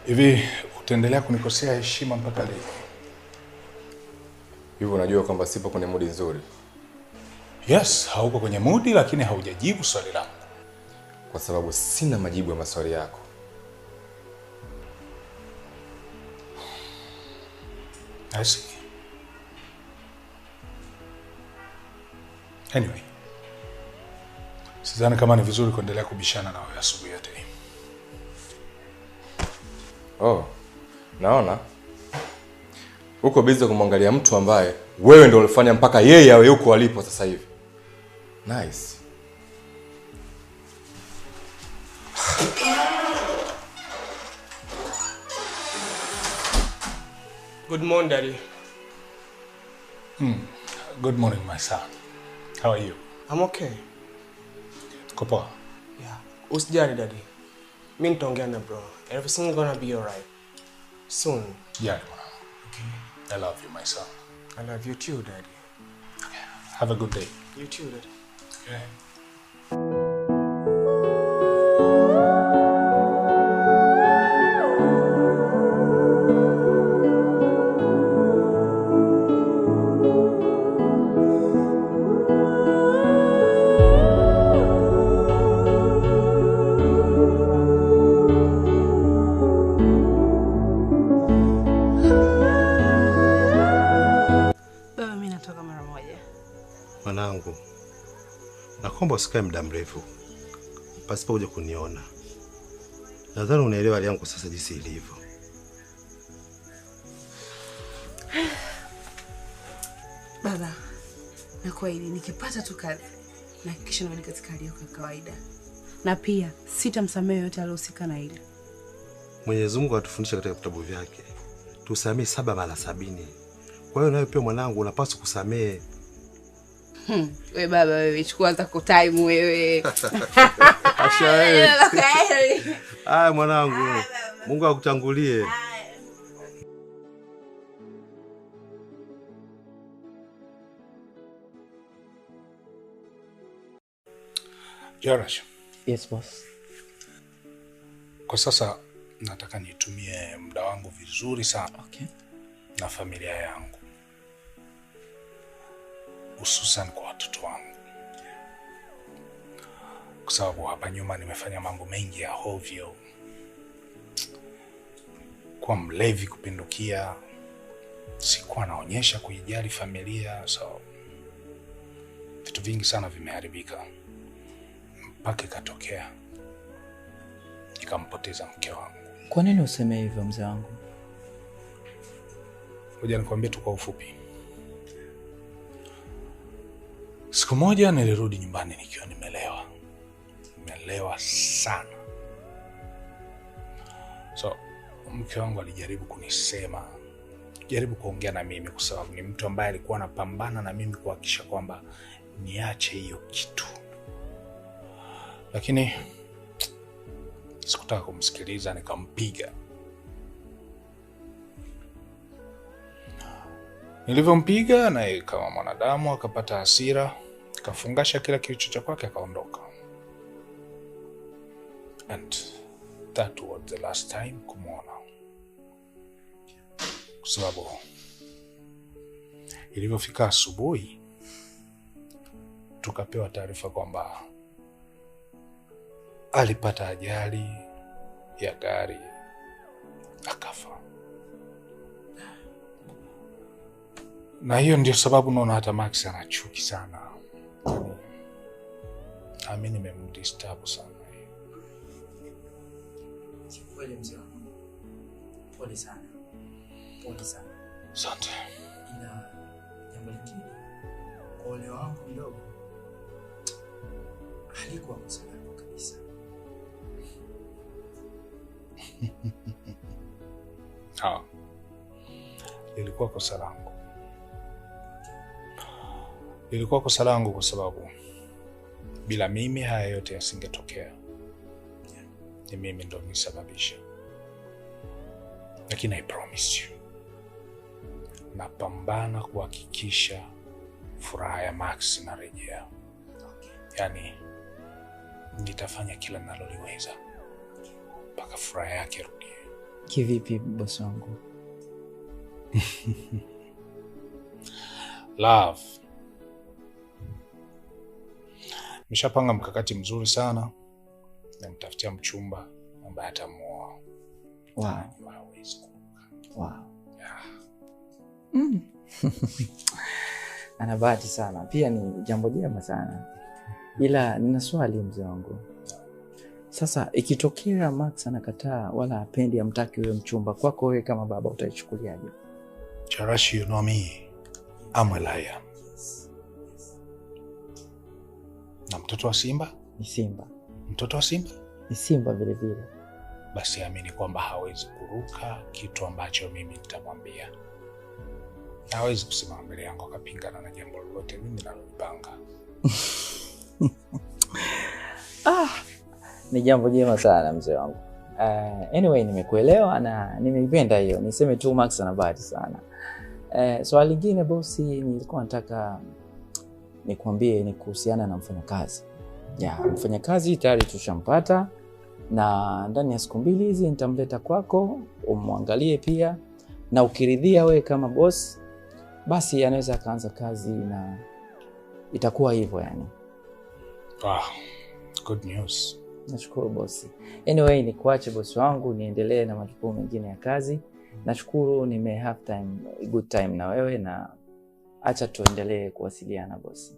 Hivi utaendelea kunikosea heshima mpaka leo? Hivi unajua kwamba sipo kwenye mudi nzuri? Yes, hauko kwenye mudi lakini haujajibu swali langu. Kwa sababu sina majibu ya maswali yako. I see. Anyway, sidhani kama ni vizuri kuendelea kubishana na wewe asubuhi yote hii. Oh, naona uko busy kumwangalia mtu ambaye wewe ndio ulifanya mpaka yeye awe huko alipo sasa hivi. Nice. Good morning, Daddy. Good morning, my son. How are you? I'm okay. Uko poa? Yeah. Usijali, Daddy. Mimi nitaongea na bro. Everything's gonna be alright. Soon. Yeah, okay. I love you, my son. I love you too, Daddy. Okay. Have a good day. You too, Daddy. Okay. Mwanangu, naomba usikae muda mrefu pasipo kuja kuniona. Nadhani unaelewa hali yangu sasa jinsi ilivyo. Baba, na kweli nikipata tu kazi na hakikisha narudi katika hali yako ya kawaida. Na pia sitamsamehe yote aliyehusika na hili. Mwenyezi Mungu atufundisha katika vitabu vyake, tusamehe 7 mara 70. Kwa hiyo nawe pia mwanangu unapaswa kusamehe. Wewe baba wewe, chukua zako time wewe. Asha wewe. Haya mwanangu. Mungu akutangulie. Jorash. Yes, boss. Kwa sasa nataka nitumie muda wangu vizuri sana. Okay. Na familia yangu. Hususan kwa watoto wangu. Kwa sababu hapa nyuma nimefanya mambo mengi ya hovyo. Kwa mlevi kupindukia. Sikuwa naonyesha kuijali familia. So vitu vingi sana vimeharibika. Mpaka ikatokea nikampoteza mke wangu. Kwa nini useme hivyo mzee wangu? Ngoja nikwambie tu kwa ufupi. Siku moja nilirudi nyumbani nikiwa nimelewa. Nimelewa sana. So mke wangu alijaribu kunisema, jaribu kuongea na mimi kwa sababu ni mtu ambaye alikuwa anapambana na mimi kuhakikisha kwamba niache hiyo kitu. Lakini sikutaka kumsikiliza, nikampiga. Nilivyompiga na kama mwanadamu akapata hasira, akafungasha kila kilicho cha kwake akaondoka. And that was the last time kumuona. Kwa sababu ilivyofika asubuhi tukapewa taarifa kwamba alipata ajali ya gari akafa. Na hiyo ndio sababu naona hata Max anachuki sana. Mimi nimemdisturb sana. Kweli mzee wangu. Pole sana. Pole sana. Asante. Ila jambo lingine, kwa ole wangu mdogo alikuwa msalama kabisa. Ilikuwa kosa langu. Ilikuwa kosa langu kwa sababu bila mimi haya yote yasingetokea. Ni mimi ndo nisababisha. Lakini I promise you, napambana kuhakikisha furaha ya Max inarejea. Yaani nitafanya kila ninaloliweza mpaka furaha yake rudie. Kivipi bosi wangu? Love, nimeshapanga mkakati mzuri sana, namtafutia mchumba ambaye atamuoa. Wow. Wow. Yeah. Ana bahati sana. Pia ni jambo jema sana. Ila nina swali mzee wangu. Sasa ikitokea Max anakataa wala hapendi, amtaki huyo mchumba, kwako wewe kama baba utaichukuliaje? Charashi, you know me, I'm a lion. Na mtoto wa simba? Ni simba. Mtoto wa simba? Ni simba vile vile. Basi amini kwamba hawezi kuruka kitu ambacho mimi nitamwambia. Hawezi kusimama mbele yangu akapingana na jambo lolote mimi nalolipanga. Ni jambo jema sana mzee wangu. Anyway, nimekuelewa na nimeipenda hiyo. Niseme tu Max ana bahati sana. Swali lingine bosi, nilikuwa nataka nikwambie ni kuhusiana na mfanyakazi. Mfanyakazi tayari tushampata na ndani ya siku 2 hizi nitamleta kwako umwangalie pia, na ukiridhia wewe kama boss basi anaweza kaanza kazi na itakuwa hivyo yani. Good news. Nashukuru bosi. Anyway, ni kuache bosi wangu niendelee na majukumu mengine ya kazi. Nashukuru have good time na wewe, na acha tuendelee kuwasiliana bosi.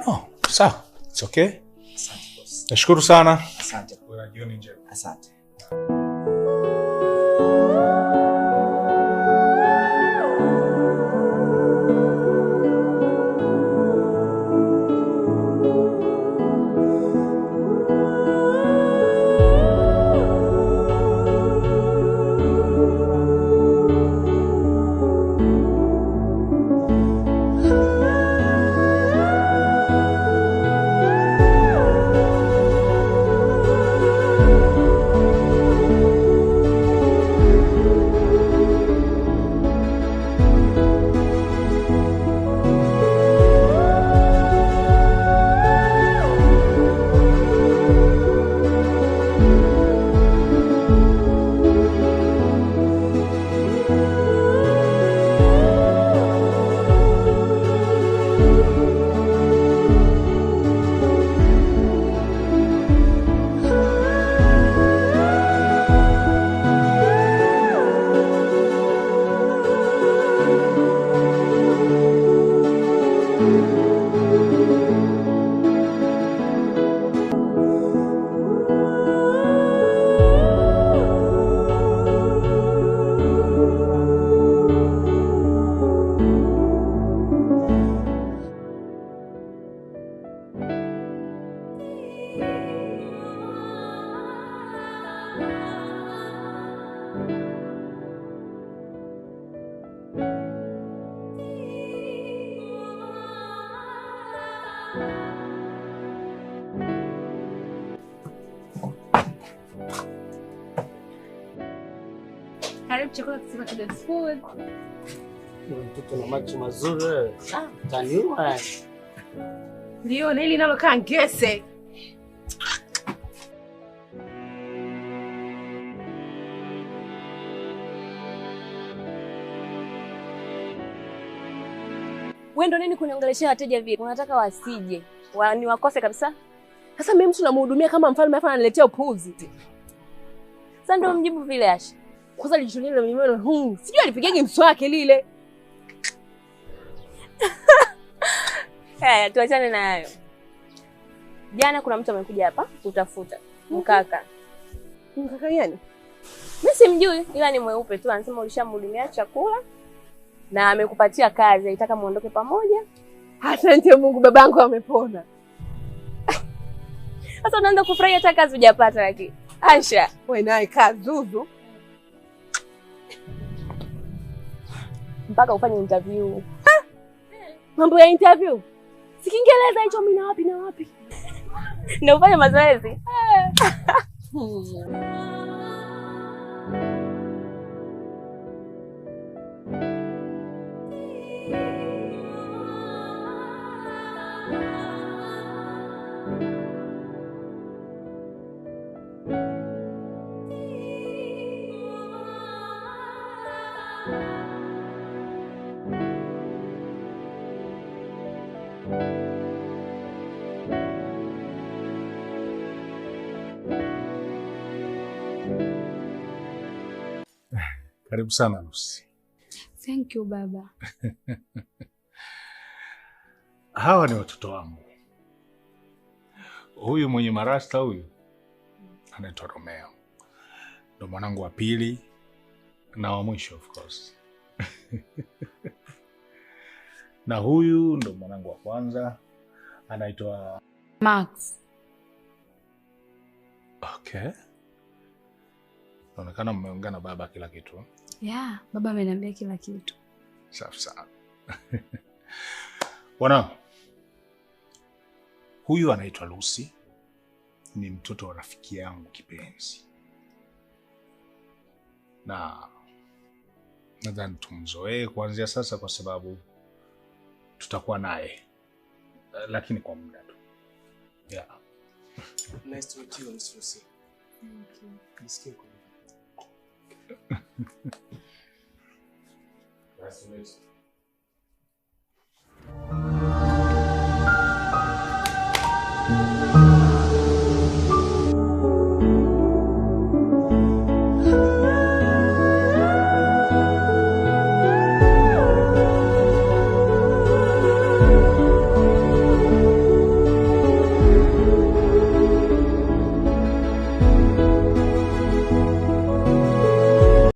No, sawa. It's okay. Asante bosi. Nashukuru sana. Asante. Jioni njema. Asante. Karibu chakula kisema kidogo food. Mtoto na macho mazuri. Taniua. Ndio na hili nalo kaa ngese. Wewe ndo nini kuniongeleshea wateja vipi? Unataka wasije. Ni wakose kabisa. Sasa mimi mtu namhudumia kama mfalme hapa ananiletea upuuzi. Sasa ndio mjibu vile Asha. Kwanza lijulia na mimi sijui alipigege mswaki lile. Tuachane na hayo. Jana kuna mtu amekuja hapa kutafuta. Mkaka. Mkaka gani? Mimi simjui, ila ni mweupe tu. Anasema ulishamhudumia chakula na amekupatia kazi, aitaka muondoke pamoja. Asante Mungu, babangu amepona. Sasa unaanza kufurahia hata kazi hujapata lakini. Asha, wewe naye kazuzu. Mpaka ufanye interview. Mambo ya interview? Si Kiingereza hicho, mimi na wapi na wapi? Ndio ufanye mazoezi. Karibu sana Lucy. Thank you baba. Hawa ni watoto wangu. Huyu mwenye marasta huyu anaitwa Romeo. Ndo mwanangu wa pili na wa mwisho of course. Na huyu ndo mwanangu wa kwanza anaitwa Max. Okay. Naonekana mmeongea na baba kila kitu. Yeah, baba ameniambia kila kitu. Safi sana. Bwana, huyu anaitwa Lucy, ni mtoto wa rafiki yangu kipenzi, na nadhani tumzoee kuanzia sasa kwa sababu tutakuwa naye, lakini kwa muda tu. Yeah. Nice to meet you, Miss Lucy. Thank you. Nisikie kwa. Nice to meet you.